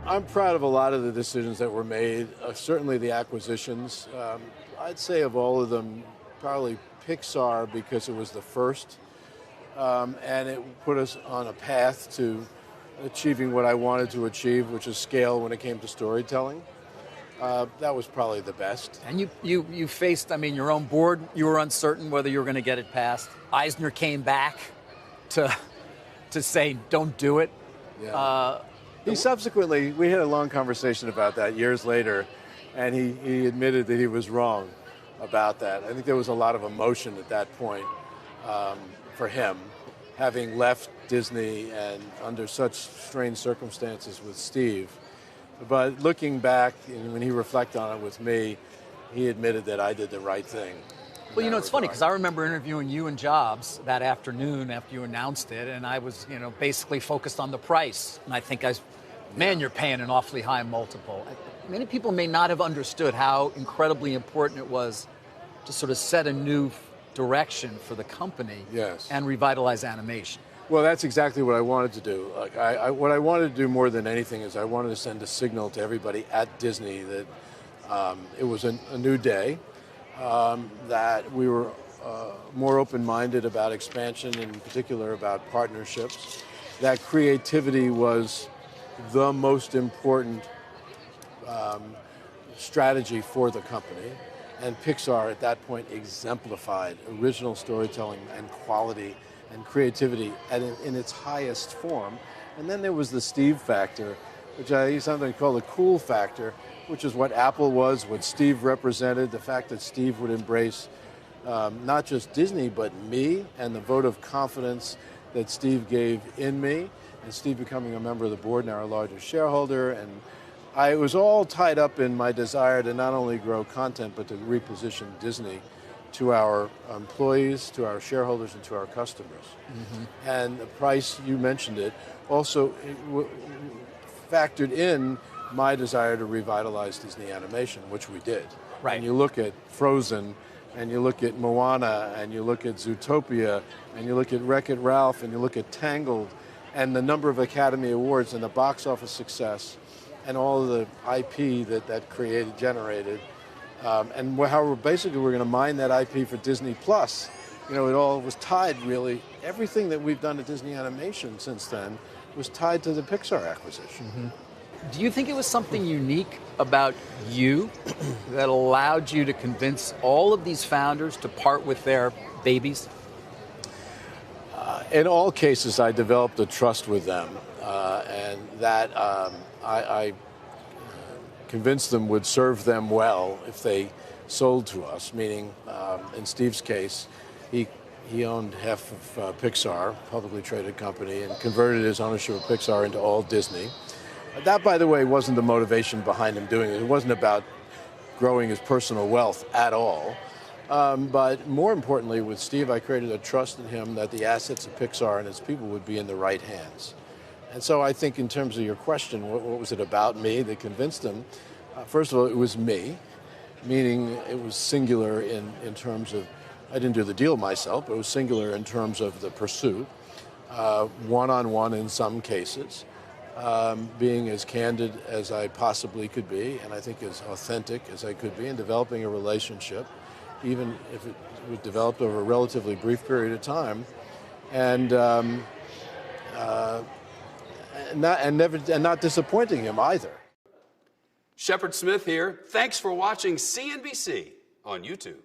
I'm proud of a lot of the decisions that were made, certainly the acquisitions. I'd say of all of them, probably Pixar because it was the first, and it put us on a path to achieving what I wanted to achieve, which is scale when it came to storytelling. That was probably the best. And you faced, I mean, your own board, you were uncertain whether you were going to get it passed. Eisner came back to say, don't do it. Yeah. He subsequently, we had a long conversation about that years later, and he admitted that he was wrong about that. I think there was a lot of emotion at that point for him, having left Disney and under such strange circumstances with Steve. But looking back, and when he reflected on it with me, he admitted that I did the right thing. Well, you know, it's funny because I remember interviewing you and Jobs that afternoon after you announced it, and I was, basically focused on the price. And I think man, you're paying an awfully high multiple. Many people may not have understood how incredibly important it was to sort of set a new direction for the company. Yes. And revitalize animation. Well, that's exactly what I wanted to do. What I wanted to do more than anything is I wanted to send a signal to everybody at Disney that it was a new day, that we were more open-minded about expansion, in particular about partnerships, that creativity was the most important strategy for the company. And Pixar at that point exemplified original storytelling and quality and creativity in its highest form. And then there was the Steve factor, which I sometimes call the cool factor, which is what Apple was, what Steve represented, the fact that Steve would embrace not just Disney, but me, and the vote of confidence that Steve gave in me, and Steve becoming a member of the board and our largest shareholder. And I was all tied up in my desire to not only grow content, but to reposition Disney to our employees, to our shareholders, and to our customers. Mm-hmm. And the price, you mentioned it, also factored in my desire to revitalize Disney animation, which we did. Right. And you look at Frozen, and you look at Moana, and you look at Zootopia, and you look at Wreck-It Ralph, and you look at Tangled, and the number of Academy Awards and the box office success, and all of the IP that generated. And how we're going to mine that IP for Disney Plus. It all was tied, really. Everything that we've done at Disney Animation since then was tied to the Pixar acquisition. Mm-hmm. Do you think it was something unique about you that allowed you to convince all of these founders to part with their babies? In all cases, I developed a trust with them, and that I convinced them would serve them well if they sold to us, meaning in Steve's case, he owned half of Pixar, publicly traded company, and converted his ownership of Pixar into all Disney. That, by the way, wasn't the motivation behind him doing it. It wasn't about growing his personal wealth at all. But more importantly, with Steve, I created a trust in him that the assets of Pixar and its people would be in the right hands. And so I think in terms of your question, what was it about me that convinced him? First of all, it was me, meaning it was singular in terms of, I didn't do the deal myself, but it was singular in terms of the pursuit, one-on-one in some cases, being as candid as I possibly could be, and I think as authentic as I could be, in developing a relationship, even if it was developed over a relatively brief period of time, and not disappointing him either. Shepard Smith here. Thanks for watching CNBC on YouTube.